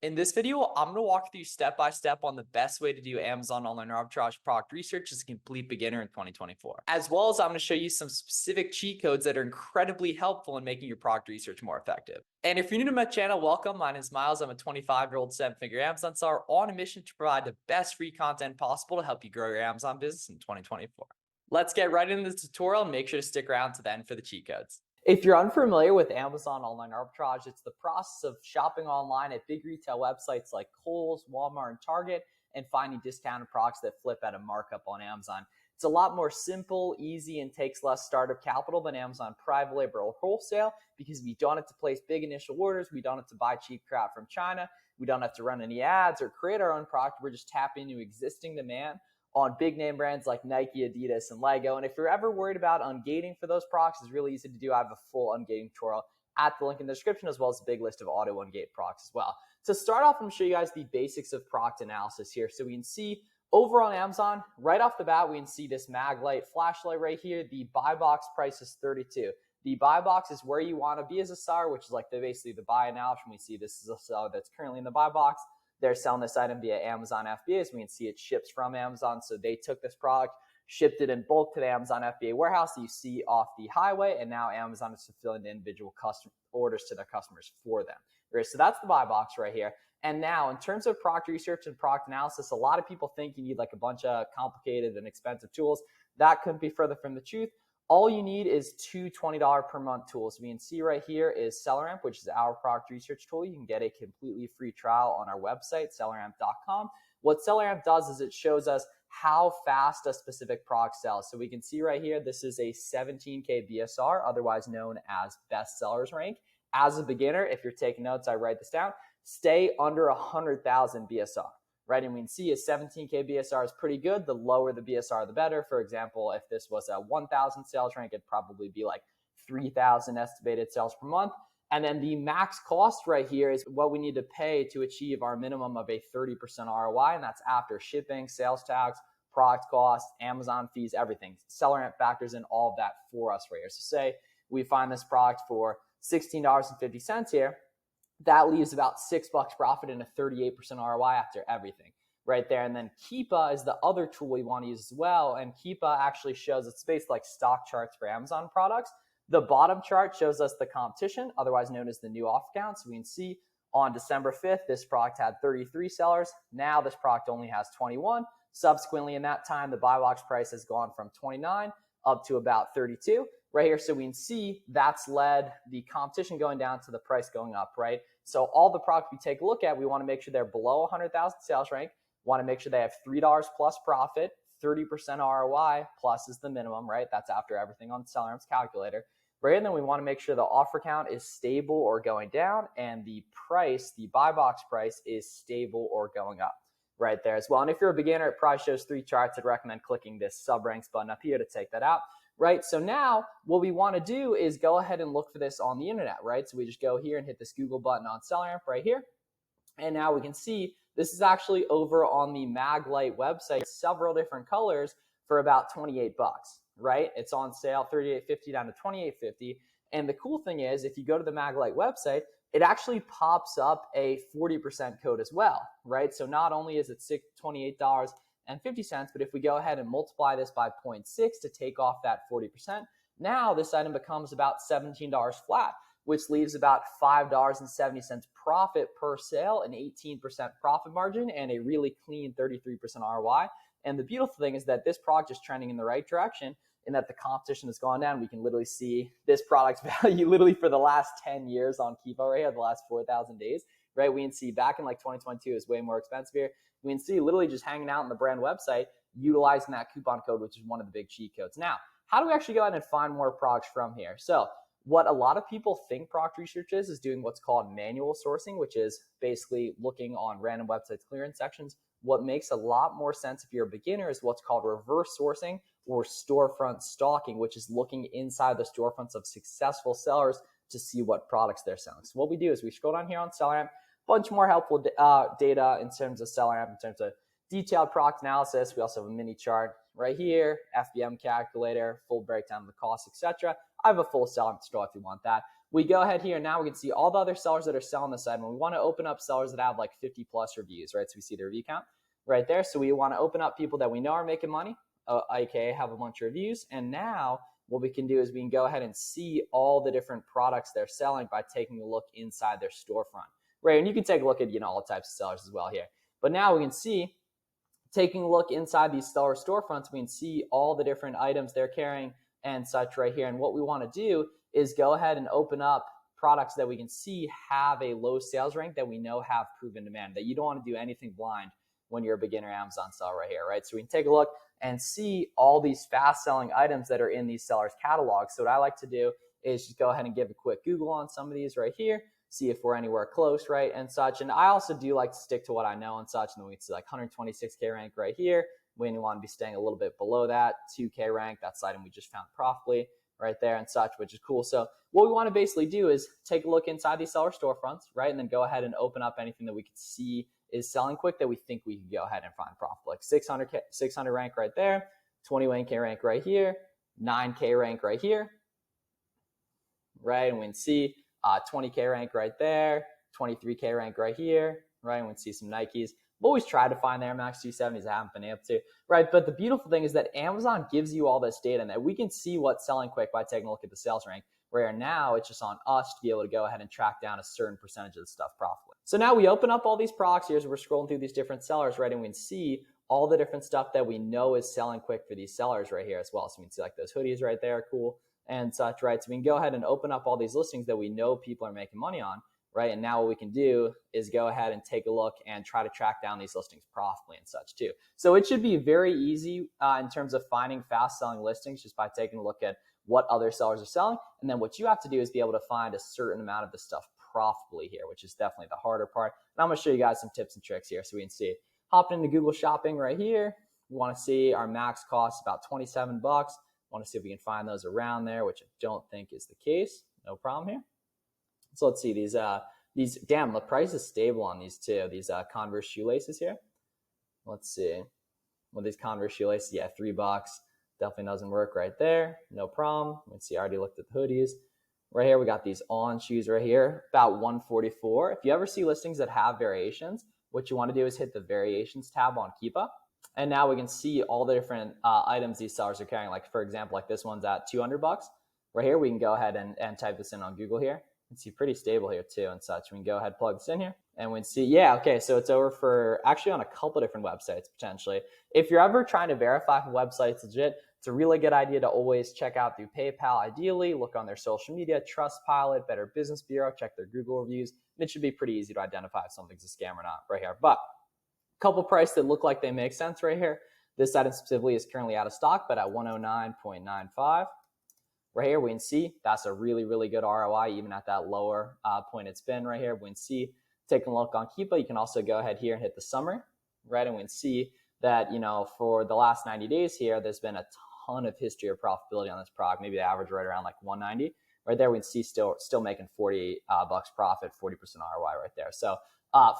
In this video, I'm going to walk through step by step on the best way to do Amazon online arbitrage product research as a complete beginner in 2024. As well as I'm going to show you some specific cheat codes that are incredibly helpful in making your product research more effective. And if you're new to my channel, welcome. My name is Miles. I'm a 25-year-old seven-figure Amazon seller on a mission to provide the best free content possible to help you grow your Amazon business in 2024. Let's get right into the tutorial and make sure to stick around to the end for the cheat codes. If you're unfamiliar with Amazon online arbitrage, it's the process of shopping online at big retail websites like Kohl's, Walmart, and Target and finding discounted products that flip at a markup on Amazon. It's a lot more simple, easy, and takes less startup capital than Amazon private label or wholesale because we don't have to place big initial orders. We don't have to buy cheap crap from China. We don't have to run any ads or create our own product. We're just tapping into existing demand on big name brands like Nike, Adidas, and Lego. And if you're ever worried about ungating for those products, it's really easy to do. I have a full ungating tutorial at the link in the description, as well as a big list of auto ungate products as well. To start off, I'm going to show you guys the basics of product analysis here. So we can see over on Amazon, right off the bat, we can see this Maglite flashlight right here. The buy box price is $32. The buy box is where you want to be as a seller, which is like basically the buy analysis. We see this is a seller that's currently in the buy box. They're selling this item via Amazon FBA, so we can see it ships from Amazon. So they took this product, shipped it in bulk to the Amazon FBA warehouse that you see off the highway, and now Amazon is fulfilling the individual orders to their customers for them. So that's the buy box right here. And now in terms of product research and product analysis, a lot of people think you need like a bunch of complicated and expensive tools. That couldn't be further from the truth. All you need is two $20 per month tools. We can see right here is SellerAmp, which is our product research tool. You can get a completely free trial on our website, selleramp.com. What SellerAmp does is it shows us how fast a specific product sells. So we can see right here, this is a 17K BSR, otherwise known as best sellers rank. As a beginner, if you're taking notes, I write this down, stay under 100,000 BSR. Right, and we can see a 17K BSR is pretty good. The lower the BSR, the better. For example, if this was a 1,000 sales rank, it'd probably be like 3,000 estimated sales per month. And then the max cost right here is what we need to pay to achieve our minimum of a 30% ROI, and that's after shipping, sales tax, product costs, Amazon fees, everything. SellerAmp factors in all of that for us right here. So say we find this product for $16.50 here. That leaves about $6 profit and a 38% ROI after everything right there. And then Keepa is the other tool we want to use as well. And Keepa actually shows, it's based like stock charts for Amazon products. The bottom chart shows us the competition, otherwise known as the new off count. So we can see on December 5th, this product had 33 sellers. Now this product only has 21. Subsequently, in that time, the buy box price has gone from 29 up to about 32 right here. So we can see that's led the competition going down to the price going up, right? So all the products we take a look at, we want to make sure they're below 100,000 sales rank. Want to make sure they have $3 plus profit, 30% ROI plus is the minimum, right? That's after everything on SellerAmp's calculator, right? And then we want to make sure the offer count is stable or going down, and the price, the buy box price, is stable or going up right there as well. And if you're a beginner, it probably shows 3 charts. I'd recommend clicking this sub ranks button up here to take that out. Right, so now what we want to do is go ahead and look for this on the internet, right? So we just go here and hit this Google button on SellerAmp right here. And now we can see this is actually over on the Maglite website, several different colors for about 28 bucks, right? It's on sale, $38.50 down to $28.50. And the cool thing is, if you go to the Maglite website, it actually pops up a 40% code as well, right? So not only is it $28.50, but if we go ahead and multiply this by 0.6 to take off that 40%, now this item becomes about $17 flat, which leaves about $5.70 profit per sale, an 18% profit margin, and a really clean 33% ROI. And the beautiful thing is that this product is trending in the right direction and that the competition has gone down. We can literally see this product's value literally for the last 10 years on Keepa right here, the last 4,000 days, right? We can see back in like 2022 is way more expensive here. We can see literally just hanging out on the brand website, utilizing that coupon code, which is one of the big cheat codes. Now, how do we actually go ahead and find more products from here? So what a lot of people think product research is doing what's called manual sourcing, which is basically looking on random websites clearance sections. What makes a lot more sense if you're a beginner is what's called reverse sourcing or storefront stalking, which is looking inside the storefronts of successful sellers to see what products they're selling. So what we do is we scroll down here on SellerAmp, bunch more helpful data in terms of SellerAmp, in terms of detailed product analysis. We also have a mini chart right here, FBM calculator, full breakdown of the cost, etc. I have a full SellerAmp tutorial if you want that. we go ahead here. Now we can see all the other sellers that are selling this item. We want to open up sellers that have like 50 plus reviews, right? So we see the review count right there. So we want to open up people that we know are making money, aka have a bunch of reviews. And now what we can do is we can go ahead and see all the different products they're selling by taking a look inside their storefront, right? And you can take a look at, all types of sellers as well here. But now we can see, taking a look inside these seller storefronts, we can see all the different items they're carrying and such right here. And what we want to do is go ahead and open up products that we can see have a low sales rank that we know have proven demand, that you don't want to do anything blind when you're a beginner Amazon seller right here, right? So we can take a look and see all these fast selling items that are in these sellers catalogs. So what I like to do is just go ahead and give a quick Google on some of these right here, see if we're anywhere close, right, and such. And I also do like to stick to what I know and such. And then we can see like 126K rank right here. We want to be staying a little bit below that. 2K rank, that's the item we just found profitably right there and such, which is cool. So what we want to basically do is take a look inside these seller storefronts, right, and then go ahead and open up anything that we could see is selling quick that we think we can go ahead and find profit, like 600 rank right there, 21K rank right here, 9K rank right here, right, and we can see 20K rank right there, 23K rank right here, right, and we can see some Nikes. I've always tried to find the Air Max 270s. I haven't been able to, right? But the beautiful thing is that Amazon gives you all this data and that we can see what's selling quick by taking a look at the sales rank, where now it's just on us to be able to go ahead and track down a certain percentage of the stuff profitably. So now we open up all these products here as we're scrolling through these different sellers, right? And we can see all the different stuff that we know is selling quick for these sellers right here as well. So we can see like those hoodies right there, cool, and such, right? So we can go ahead and open up all these listings that we know people are making money on, right? And now what we can do is go ahead and take a look and try to track down these listings profitably and such too. So it should be very easy in terms of finding fast selling listings just by taking a look at what other sellers are selling. And then what you have to do is be able to find a certain amount of the stuff profitably here, which is definitely the harder part. And I'm going to show you guys some tips and tricks here so we can see. Hop into Google Shopping right here. We want to see our max cost about 27 bucks. Want to see if we can find those around there, which I don't think is the case. No problem here. So let's see these damn, the price is stable on these too. These Converse shoelaces here. Let's see. Well, these Converse shoelaces, yeah, $3. Definitely doesn't work right there. No problem. Let's see, I already looked at the hoodies. Right here, we got these On shoes right here, about $144. If you ever see listings that have variations, what you want to do is hit the variations tab on Keepa. And now we can see all the different items these sellers are carrying. Like, for example, like this one's at 200 bucks. Right here, we can go ahead and type this in on Google here. You can see pretty stable here too and such. We can go ahead and plug this in here. And we can see, yeah, okay, so it's over for actually on a couple different websites potentially. If you're ever trying to verify if a website's legit, it's a really good idea to always check out through PayPal ideally, look on their social media, Trustpilot, Better Business Bureau, check their Google reviews. And it should be pretty easy to identify if something's a scam or not right here. But a couple prices that look like they make sense right here. This item specifically is currently out of stock, but at 109.95. Right here, we can see that's a really, really good ROI, even at that lower point it's been right here. We can see, taking a look on Keepa, you can also go ahead here and hit the summary, right? And we can see that, for the last 90 days here, there's been a ton of history of profitability on this product. Maybe the average right around like 190. Right there, we can see still making 48 bucks profit, 40% ROI right there. So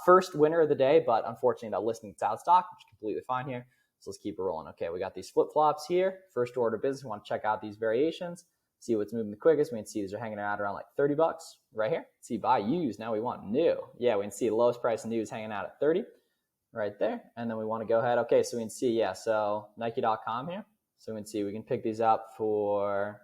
first winner of the day, but unfortunately that listing is out of stock, which is completely fine here. So let's keep it rolling. Okay, we got these flip-flops here. First order of business, we want to check out these variations, see what's moving the quickest. We can see these are hanging out around like 30 bucks right here. See, buy used, now we want new. Yeah, we can see the lowest price new is hanging out at 30 right there. And then we want to go ahead. Okay, so we can see, yeah, so Nike.com here. So we can see we can pick these up for,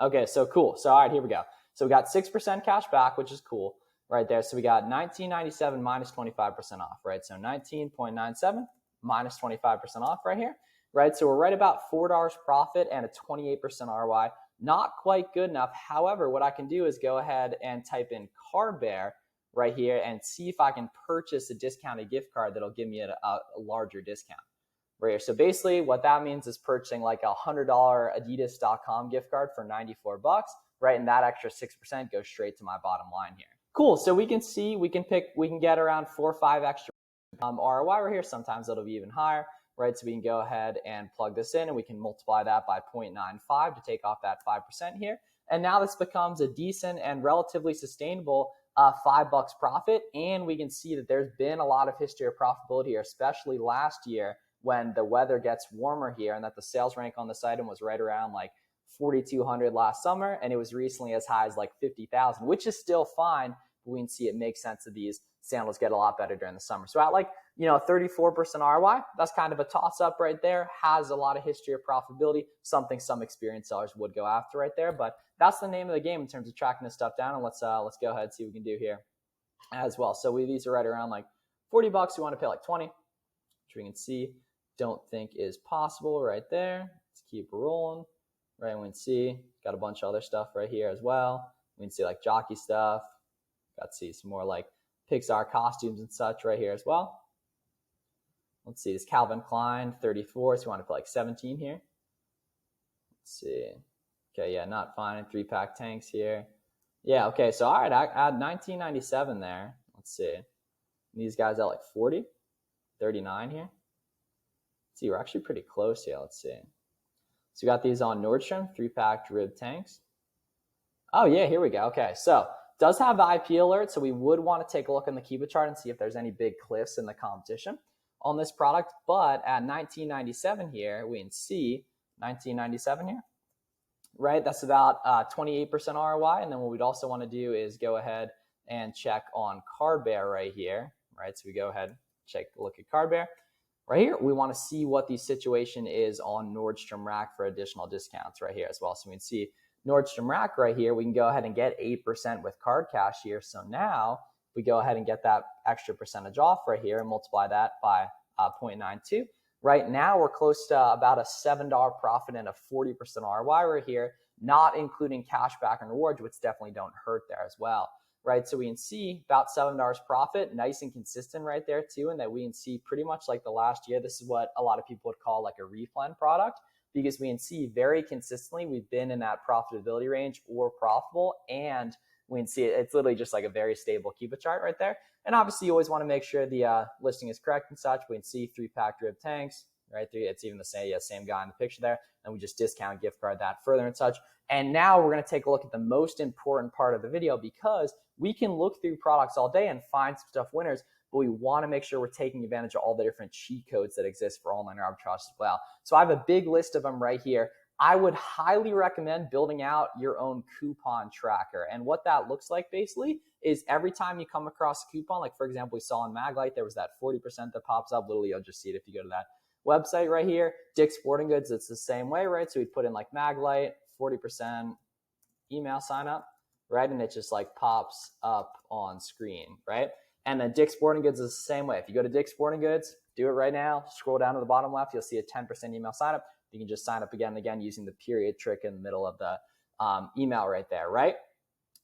okay, so cool. So all right, here we go. So we got 6% cash back, which is cool right there. So we got $19.97 minus 25% off, right? So 19.97 minus 25% off right here, right? So we're right about $4 profit and a 28% ROI. Not quite good enough. However, what I can do is go ahead and type in Card Bear right here and see if I can purchase a discounted gift card that'll give me a larger discount right here. So basically what that means is purchasing like a $100 Adidas.com gift card for 94 bucks, right? And that extra 6% goes straight to my bottom line here. Cool. So we can see, we can get around 4 or 5 extra ROI right here. Sometimes it'll be even higher, right? So we can go ahead and plug this in and we can multiply that by 0.95 to take off that 5% here. And now this becomes a decent and relatively sustainable $5 profit. And we can see that there's been a lot of history of profitability here, especially last year when the weather gets warmer here, and that the sales rank on this item was right around like 4,200 last summer, and it was recently as high as like 50,000, which is still fine. But we can see it makes sense that these sandals get a lot better during the summer. So at like, 34% ROI, that's kind of a toss up right there. Has a lot of history of profitability, something some experienced sellers would go after right there. But that's the name of the game in terms of tracking this stuff down. And let's go ahead and see what we can do here as well. So these are right around like $40. We want to pay like 20, which we can see don't think is possible right there. Let's keep rolling. Right, we can see got a bunch of other stuff right here as well. We can see like jockey stuff. Got to see some more like Pixar costumes and such right here as well. Let's see, this Calvin Klein 34, so we want to put like 17 here. Let's see. Okay, yeah, not fine. 3-pack tanks here. Yeah, okay, so all right, I add 1997 there. Let's see. These guys at like 40, 39 here. Let's see, we're actually pretty close here. Let's see. So we got these on Nordstrom, 3-pack rib tanks. Oh, yeah, here we go. Okay, so does have the IP alert, so we would want to take a look in the Kiva chart and see if there's any big cliffs in the competition on this product. But at 1997 here, we can see 1997 here, right? That's about 28% ROI. And then what we'd also want to do is go ahead and check on Card Bear right here, right? So we go ahead, look at Card Bear. Right here, we want to see what the situation is on Nordstrom Rack for additional discounts right here as well. So we can see Nordstrom Rack right here, we can go ahead and get 8% with card cash here. So now we go ahead and get that extra percentage off right here and multiply that by 0.92. Right now, we're close to about a $7 profit and a 40% ROI right here, not including cash back and rewards, which definitely don't hurt there as well. Right, so we can see about $7 profit, nice and consistent right there too, and that we can see pretty much like the last year. This is what a lot of people would call like a replen product, because we can see very consistently we've been in that profitability range or profitable, and we can see it's literally just like a very stable Kiva chart right there. And obviously you always want to make sure the listing is correct and such. We can see 3-pack rib tanks, right? It's even the same guy in the picture there, and we just discount gift card that further and such. And now we're going to take a look at the most important part of the video, because we can look through products all day and find some stuff winners, but we want to make sure we're taking advantage of all the different cheat codes that exist for online arbitrage as well. So I have a big list of them right here. I would highly recommend building out your own coupon tracker. And what that looks like basically is every time you come across a coupon, like for example, we saw on Maglite, there was that 40% that pops up. Literally, you'll just see it if you go to that website right here. Dick's Sporting Goods, it's the same way, right? So we'd put in like Maglite, 40% email sign up, right? And it just like pops up on screen, right? And then Dick's Sporting Goods is the same way. If you go to Dick's Sporting Goods, do it right now, scroll down to the bottom left, you'll see a 10% email sign up. You can just sign up again and again using the period trick in the middle of the email right there, right?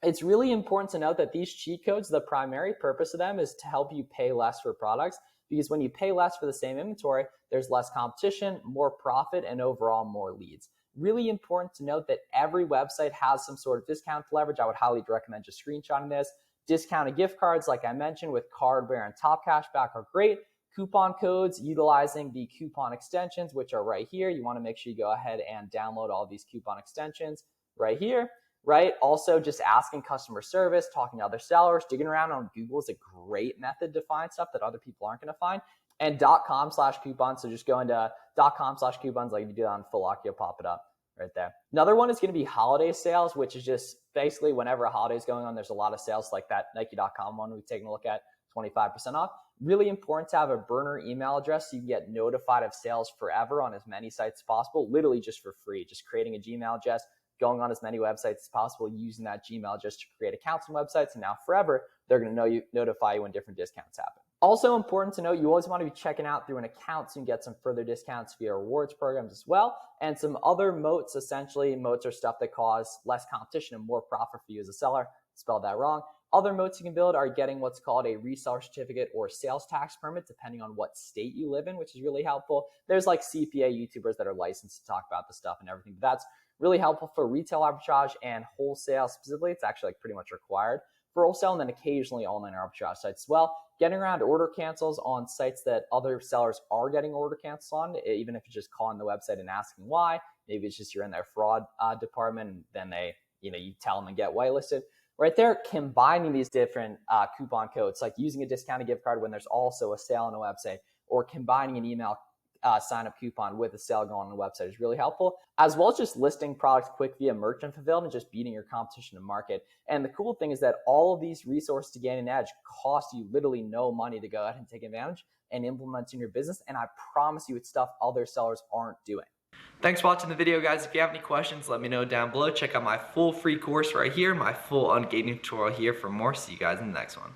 It's really important to note that these cheat codes, the primary purpose of them is to help you pay less for products, because when you pay less for the same inventory, there's less competition, more profit, and overall more leads. Really important to note that every website has some sort of discount to leverage. I would highly recommend just screenshotting this. Discounted gift cards, like I mentioned, with Card Bear and Top Cashback are great. Coupon codes utilizing the coupon extensions, which are right here. You want to make sure you go ahead and download all these coupon extensions right here, right? Also, just asking customer service, talking to other sellers, digging around on Google is a great method to find stuff that other people aren't going to find. And .com/coupons. So just go into .com/coupons, like if you do that on Full Lock, you'll pop it up right there. Another one is going to be holiday sales, which is just basically whenever a holiday is going on, there's a lot of sales like that Nike.com one we've taken a look at, 25% off. Really important to have a burner email address so you can get notified of sales forever on as many sites as possible, literally just for free. Just creating a Gmail address, going on as many websites as possible, using that Gmail just to create accounts on websites, and now forever, they're going to notify you when different discounts happen. Also important to note, you always want to be checking out through an account so you can get some further discounts via rewards programs as well. And some other moats, essentially, moats are stuff that cause less competition and more profit for you as a seller. Spelled that wrong. Other moats you can build are getting what's called a reseller certificate or sales tax permit, depending on what state you live in, which is really helpful. There's like CPA YouTubers that are licensed to talk about this stuff and everything, but that's really helpful for retail arbitrage and wholesale specifically. It's actually like pretty much required for wholesale, and then occasionally online arbitrage sites as well. Getting around order cancels on sites that other sellers are getting order cancels on, even if it's just calling the website and asking why. Maybe it's just you're in their fraud department, and then they, you tell them and get whitelisted. Right there, combining these different coupon codes, like using a discounted gift card when there's also a sale on a website, or combining an email sign-up coupon with a sale going on the website is really helpful, as well as just listing products quick via merchant fulfillment and just beating your competition in the market. And the cool thing is that all of these resources to gain an edge cost you literally no money to go ahead and take advantage and implement in your business. And I promise you it's stuff other sellers aren't doing. Thanks for watching the video, guys. If you have any questions, let me know down below. Check out my full free course right here, my full ungating tutorial here for more. See you guys in the next one.